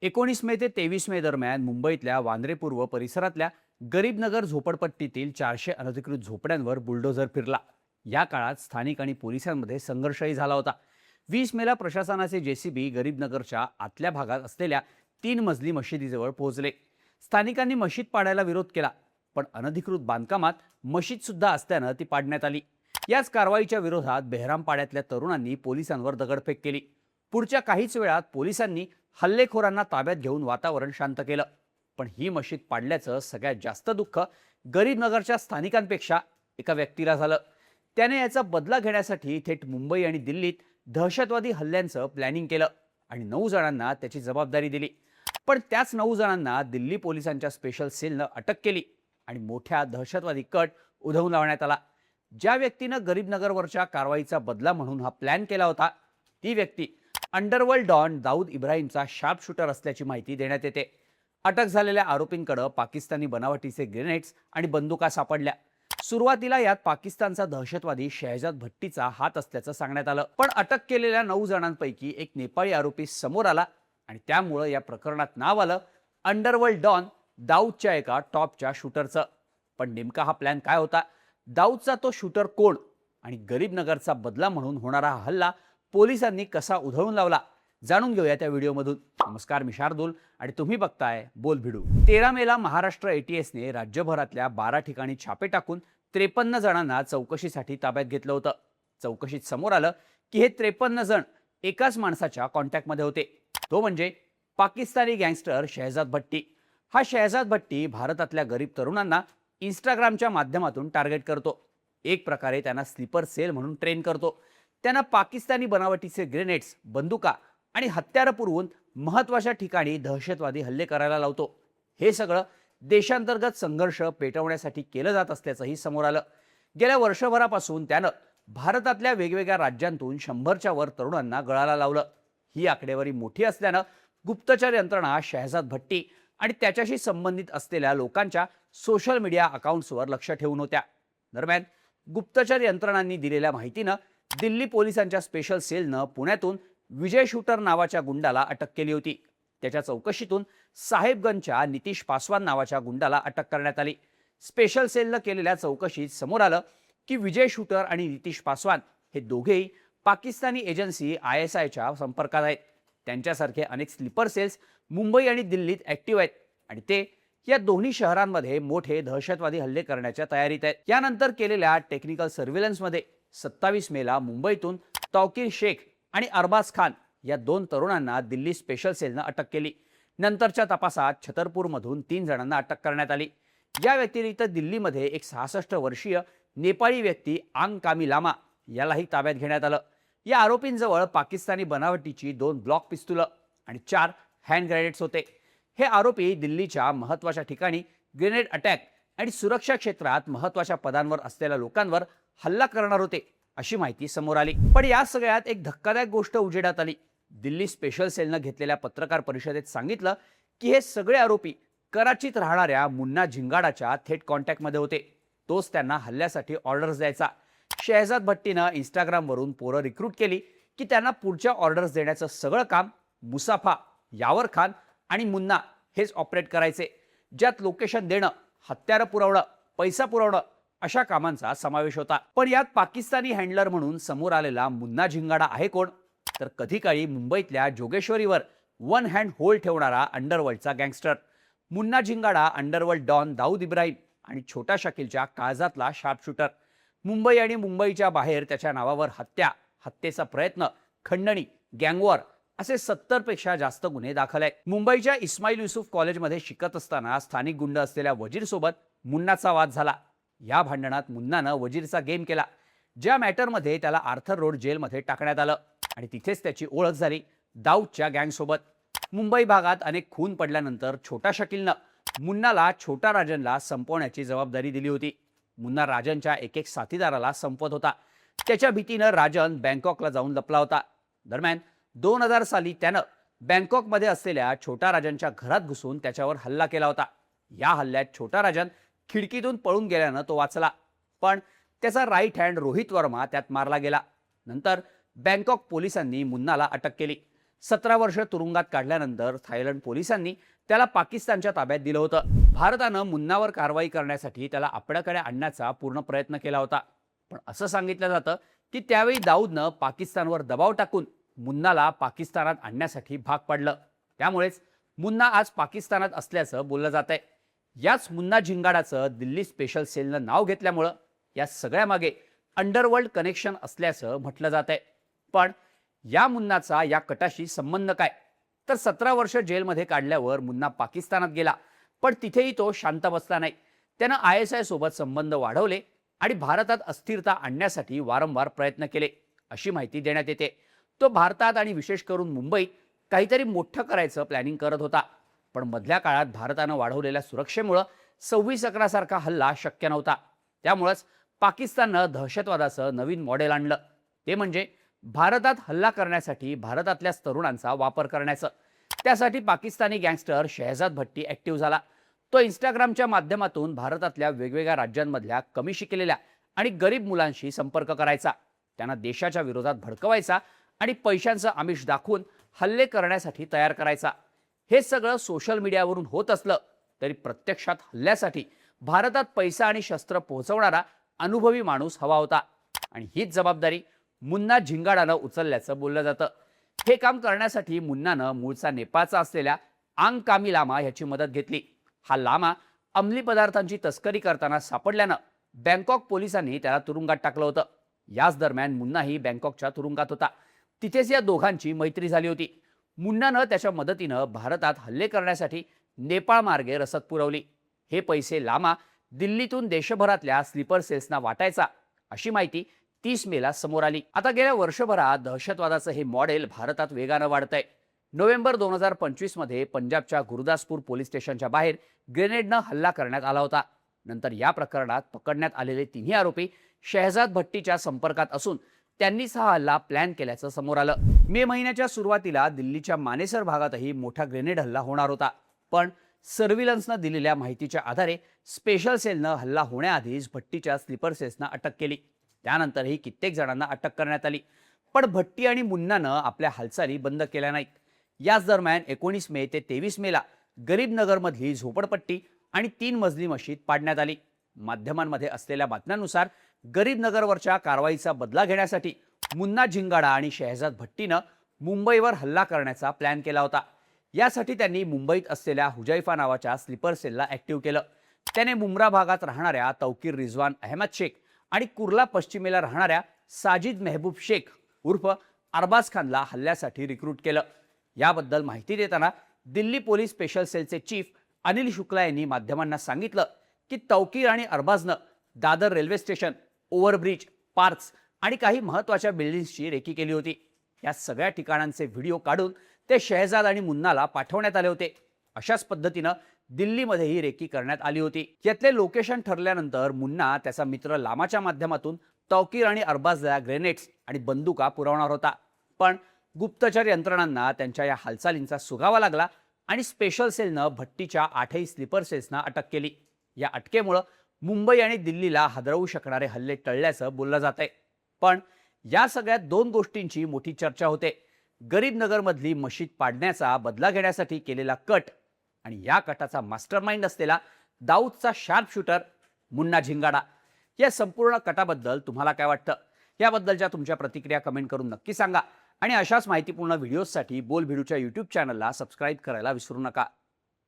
19 मे ते 23 मे दरम्यान मुंबईतल्या वांद्रे पूर्व परिसरातल्या गरीबनगर झोपडपट्टीतील 400 अनधिकृत झोपड्यांवर बुलडोझर फिरला. या काळात स्थानिक आणि पोलिसांमध्ये संघर्षही झाला होता. 20 मेला प्रशासनाचे जेसीबी गरीबनगरच्या आतल्या भागात असलेल्या 3 मजली मशिदीजवळ पोहोचले. स्थानिकांनी मशीद पाडायला विरोध केला, पण अनधिकृत बांधकामात मशीद सुद्धा असल्यानं ती पाडण्यात आली. याच कारवाईच्या विरोधात बेहरामपाड्यातल्या तरुणांनी पोलिसांवर दगडफेक केली. पुढच्या काहीच वेळात पोलिसांनी हल्लेखोरांना ताब्यात घेऊन वातावरण शांत केलं. पण ही मशीद पाडल्याचं सगळ्यात जास्त दुःख गरीबनगरच्या स्थानिकांपेक्षा एका व्यक्तीला झालं. त्याने याचा बदला घेण्यासाठी थेट मुंबई आणि दिल्लीत दहशतवादी हल्ल्यांचं प्लॅनिंग केलं आणि 9 जणांना त्याची जबाबदारी दिली. पण त्याच 9 जणांना दिल्ली पोलिसांच्या स्पेशल सेलनं अटक केली आणि मोठ्या दहशतवादी कट उधळून लावण्यात आला. ज्या व्यक्तीनं गरीबनगरवरच्या कारवाईचा बदला म्हणून हा प्लॅन केला होता, ती व्यक्ती अंडरवर्ल्ड डॉन दाऊद इब्राहिमचा शार्प शूटर असल्याची माहिती देण्यात येते. अटक झालेल्या आरोपींकडे पाकिस्तानी बनावटीचे ग्रेनेड्स आणि बंदुका सापडल्या. सुरुवातीला यात पाकिस्तानचा दहशतवादी शहजाद भट्टीचा हात असल्याचं सांगण्यात आलं, पण अटक केलेल्या 9 जणांपैकी एक नेपाळी आरोपी समोर आला आणि त्यामुळे या प्रकरणात नाव आलं अंडरवर्ल्ड डॉन दाऊदच्या एका टॉपच्या शूटरचं. पण नेमका हा प्लॅन काय होता? दाऊदचा तो शूटर कोण आणि गरीबनगरचा बदला म्हणून होणारा हा हल्ला पोलिसांनी कसा उधळून लावला, जाणून घेऊया त्या व्हिडिओमधून. नमस्कार, मी शार्दूल आणि तुम्ही बघताय बोल भिडू. 13 मेला महाराष्ट्र एटीएसने राज्यभरातल्या 12 ठिकाणी छापे टाकून 53 जणांना चौकशीसाठी ताब्यात घेतलं होतं. चौकशीत समोर आलं की हे 53 जण एकाच माणसाच्या कॉन्टॅक्टमध्ये होते. तो म्हणजे पाकिस्तानी गँगस्टर शहजाद भट्टी. हा शहजाद भट्टी भारतातल्या गरीब तरुणांना इंस्टाग्रामच्या माध्यमातून टार्गेट करतो. एक प्रकारे त्यांना स्लीपर सेल म्हणून ट्रेन करतो. त्यांना पाकिस्तानी बनावटीचे ग्रेनेड्स, बंदुका आणि हत्यारं पुरवून महत्त्वाच्या ठिकाणी दहशतवादी हल्ले करायला लावतो. हे सगळं देशांतर्गत संघर्ष पेटवण्यासाठी केलं जात असल्याचंही समोर आलं. गेल्या वर्षभरापासून त्यानं भारतातल्या वेगवेगळ्या राज्यांतून 100च्या वर तरुणांना गळाला लावलं. ही आकडेवारी मोठी असल्यानं गुप्तचर यंत्रणा शहजाद भट्टी आणि त्याच्याशी संबंधित असलेल्या लोकांच्या सोशल मीडिया अकाउंट्सवर लक्ष ठेवून होत्या. दरम्यान गुप्तचर यंत्रणांनी दिलेल्या माहितीनं दिल्ली पोलिसांच्या स्पेशल सेलनं पुण्यातून विजय शूटर नावाच्या गुंडाला अटक केली होती. त्याच्या चौकशीतून साहेबगंजच्या नितीश पासवान नावाच्या गुंडाला अटक करण्यात आली. स्पेशल सेलनं केलेल्या चौकशीत समोर आलं की विजय शूटर आणि नितीश पासवान हे दोघेही पाकिस्तानी एजन्सी ISIच्या संपर्कात आहेत. त्यांच्यासारखे अनेक स्लीपर सेल्स मुंबई आणि दिल्लीत ॲक्टिव्ह आहेत आणि ते या दोन्ही शहरांमध्ये मोठे दहशतवादी हल्ले करण्याच्या तयारीत आहेत. यानंतर केलेल्या टेक्निकल सर्व्हेलन्समध्ये 27 मेला मुंबईतून तौकीर शेख आणि अरबाज खान या 2 तरुणांना दिल्ली स्पेशल सेलनं अटक केली. नंतरच्या तपासात छतरपूरमधून 3 जणांना अटक करण्यात आली. या व्यतिरिक्त दिल्लीमध्ये एक 66 वर्षीय नेपाळी व्यक्ती आंग कामी लामा यालाही ताब्यात घेण्यात आलं. या आरोपींजवळ पाकिस्तानी बनावटीची 2 ब्लॉक पिस्तुलं आणि 4 हँड ग्रेनेड्स होते. हे आरोपी दिल्लीच्या महत्त्वाच्या ठिकाणी ग्रेनेड अटॅक आणि सुरक्षा क्षेत्रात महत्त्वाच्या पदांवर असलेल्या लोकांवर हल्ला करणार होते, अशी माहिती समोर आली. पण या सगळ्यात एक धक्कादायक गोष्ट उजेडात आली. दिल्ली स्पेशल सेलनं घेतलेल्या पत्रकार परिषदेत सांगितलं की हे सगळे आरोपी कराचीत राहणाऱ्या मुन्ना झिंगाडाच्या थेट कॉन्टॅक्टमध्ये होते. तोच त्यांना हल्ल्यासाठी ऑर्डर्स द्यायचा. शहजाद भट्टीनं इंस्टाग्रामवरून पोरं रिक्रूट केली की त्यांना पुढच्या ऑर्डर्स देण्याचं सगळं काम मुसाफा, यावर खान आणि मुन्ना हेच ऑपरेट करायचे, ज्यात लोकेशन देणं, हत्यारं पुरवणं, पैसा पुरवणं अशा कामांचा समावेश होता. पण यात पाकिस्तानी हँडलर म्हणून समोर आलेला मुन्ना झिंगाडा आहे कोण? तर कधी काळी मुंबईतल्या जोगेश्वरीवर 1 हँड होल्ड ठेवणारा अंडरवर्ल्डचा gangster. Munna Jhingada underworld don Dawood Ibrahim आणि छोटा शकीलच्या काळजातला शार्प शूटर. मुंबई आणि मुंबईच्या बाहेर त्याच्या नावावर हत्या, हत्येचा प्रयत्न, खंडणी, गँगवॉर असे 70 पेक्षा जास्त गुन्हे दाखल आहेत. मुंबईच्या इस्माईल युसुफ कॉलेजमध्ये शिकत असताना स्थानिक गुंड असलेल्या वजीरसोबत मुन्नाचा वाद झाला. या भांडणात मुन्नानं वजीरचा गेम केला, ज्या मॅटरमध्ये त्याला आर्थर रोड जेलमध्ये टाकण्यात आलं आणि तिथेच त्याची ओळख झाली दाऊदच्या गँगसोबत. मुंबई भागात अनेक खून पडल्यानंतर छोटा शकीलनं मुन्नाला छोटा राजनला संपवण्याची जबाबदारी दिली होती. मुन्ना राजनच्या एक साथीदाराला संपवत होता. त्याच्या भीतीनं राजन बँकॉकला जाऊन लपला होता. दरम्यान 2000 साली त्यानं बँकॉकमध्ये असलेल्या छोटा राजनच्या घरात घुसून त्याच्यावर हल्ला केला होता. या हल्ल्यात छोटा राजन खिडकीतून पळून गेल्यानं तो वाचला, पण त्याचा राईट हँड रोहित वर्मा त्यात मारला गेला. नंतर बँकॉक पोलिसांनी मुन्नाला अटक केली. 17 वर्ष तुरुंगात काढल्यानंतर थायलंड पोलिसांनी त्याला पाकिस्तानच्या ताब्यात दिलं होतं. भारतानं मुन्नावर कारवाई करण्यासाठी त्याला आपल्याकडे आणण्याचा पूर्ण प्रयत्न केला होता. पण असं सांगितलं जातं की त्यावेळी दाऊदनं पाकिस्तानवर दबाव टाकून मुन्नाला पाकिस्तानात आणण्यासाठी भाग पाडलं. त्यामुळेच मुन्ना आज पाकिस्तानात असल्याचं बोललं जात आहे. याच मुन्ना झिंगाडाचं दिल्ली स्पेशल सेलनं नाव घेतल्यामुळं या सगळ्यामागे अंडरवर्ल्ड कनेक्शन असल्याचं म्हटलं जात आहे. पण या मुन्नाचा या कटाशी संबंध काय? तर 17 वर्ष जेलमध्ये काढल्यावर मुन्ना पाकिस्तानात गेला, पण तिथेही तो शांत बसला नाही. त्यानं ISI सोबत संबंध वाढवले आणि भारतात अस्थिरता आणण्यासाठी वारंवार प्रयत्न केले, अशी माहिती देण्यात येते. तो भारतात आणि विशेष करून मुंबईत काहीतरी मोठं करायचं प्लॅनिंग करत होता. पण मधल्या काळात भारतानं वाढवलेल्या सुरक्षेमुळे 26/11 सारखा हल्ला शक्य नव्हता. त्यामुळेच पाकिस्ताननं दहशतवादाचं नवीन मॉडेल आणलं, ते म्हणजे भारतात हल्ला करण्यासाठी भारतातल्याच तरुणांचा वापर करण्याचं. त्यासाठी पाकिस्तानी गँगस्टर शहजाद भट्टी ऍक्टिव्ह झाला. तो इंस्टाग्रामच्या माध्यमातून भारतातल्या वेगवेगळ्या राज्यांमधल्या कमी शिकलेल्या आणि गरीब मुलांशी संपर्क करायचा, त्यांना देशाच्या विरोधात भडकवायचा आणि पैशांचं आमिष दाखवून हल्ले करण्यासाठी तयार करायचा. हे सगळं सोशल मीडियावरून होत असलं तरी प्रत्यक्षात हल्ल्यासाठी भारतात पैसा आणि शस्त्र पोहोचवणारा अनुभवी माणूस हवा होता. आणि हीच जबाबदारी मुन्ना झिंगाडानं उचलल्याचं बोललं जातं. हे काम करण्यासाठी मुन्नानं मूळचा नेपाळचा असलेल्या आंग कामी लामा याची मदत घेतली. हा लामा अंमली पदार्थांची तस्करी करताना सापडल्यानं बँकॉक पोलिसांनी त्याला तुरुंगात टाकलं होतं. याच दरम्यान मुन्नाही बँकॉकच्या तुरुंगात होता. तिथेच या दोघांची मैत्री झाली होती. मुन्नानं त्याच्या मदतीनं भारतात हल्ले करण्यासाठी नेपाळ मार्गे रसद पुरवली. हे पैसे लामा दिल्लीतून देशभरातल्या स्लीपर सेल्सना वाटायचा, अशी माहिती 30 मेला समोर आली. आता गेल्या वर्षभरात दहशतवादाचं हे मॉडेल भारतात वेगानं वाढतंय. नोव्हेंबर 2025 मध्ये पंजाबच्या गुरुदासपूर पोलीस स्टेशनच्या बाहेर ग्रेनेडनं हल्ला करण्यात आला होता. नंतर या प्रकरणात पकडण्यात आलेले तिन्ही आरोपी शहजाद भट्टीच्या संपर्कात असून त्यांनीच हा हल्ला प्लॅन केल्याचं समोर आलं. मे महिन्याच्या सुरुवातीला दिल्लीच्या मानेसर भागातही मोठा ग्रेनेड हल्ला होणार होता. पण सर्व्हिलन्सनं दिलेल्या माहितीच्या आधारे स्पेशल सेलनं हल्ला होण्याआधीच भट्टीच्या स्लीपर सेल्सना अटक केली. त्यानंतरही कित्येक जणांना अटक करण्यात आली. पण भट्टी आणि मुन्नानं आपल्या हालचाली बंद केल्या नाहीत. याच दरम्यान 19 मे ते 23 मेला गरीबनगरमधली झोपडपट्टी आणि 3 मजली मशीद पाडण्यात आली. माध्यमांमध्ये असलेल्या बातम्यांनुसार गरीबनगरवरच्या कारवाईचा बदला घेण्यासाठी मुन्ना झिंगाडा आणि शहजाद भट्टीनं मुंबईवर हल्ला करण्याचा प्लॅन केला होता. यासाठी त्यांनी मुंबईत असलेल्या हुजैफा नावाच्या स्लीपर सेलला ऍक्टिव्ह केलं. त्याने मुंब्रा भागात राहणाऱ्या तौकीर रिजवान अहमद शेख आणि कुर्ला पश्चिमेला राहणाऱ्या साजिद मेहबूब शेख उर्फ अरबाज खानला हल्ल्यासाठी रिक्रूट केलं. याबद्दल माहिती देताना दिल्ली पोलीस स्पेशल सेलचे चीफ अनिल शुक्ला यांनी माध्यमांना सांगितलं की तौकीर आणि अरबाजनं Dadar railway station, overbridge, parks आणि काही महत्त्वाच्या बिल्डिंग्सची रेकी केली होती. या सगळ्या ठिकाणांचे व्हिडिओ काढून ते शहजाद आणि मुन्नाला पाठवण्यात आले होते. अशाच पद्धतीनं दिल्लीमध्येही रेकी करण्यात आली होती. यातले लोकेशन ठरल्यानंतर मुन्ना त्याचा मित्र लामाच्या माध्यमातून तौकीर आणि अरबाजला ग्रेनेड्स आणि बंदुका पुरवणार होता. पण गुप्तचर यंत्रणांना त्यांच्या या हालचालींचा सुगावा लागला आणि स्पेशल सेलनं भट्टीच्या 8ही स्लीपर सेल्सना अटक केली. या अटकेमुळे मुंबई आणि दिल्लीला हादरवू शकणारे हल्ले टळल्याचं बोललं जात आहे. पण या सगळ्यात 2 गोष्टींची मोठी चर्चा होते. गरीबनगरमधली मशीद पाडण्याचा बदला घेण्यासाठी केलेला कट आणि या कटाचा मास्टरमाइंड असलेला दाऊदचा शार्प शूटर मुन्ना झिंगाडा. या संपूर्ण कटाबद्दल तुम्हाला काय वाटतं? याबद्दलच्या तुमच्या प्रतिक्रिया कमेंट करून नक्की सांगा आणि अशाच माहितीपूर्ण व्हिडिओजसाठी बोलभिडूच्या YouTube चॅनलला सबस्क्राईब करायला विसरू नका.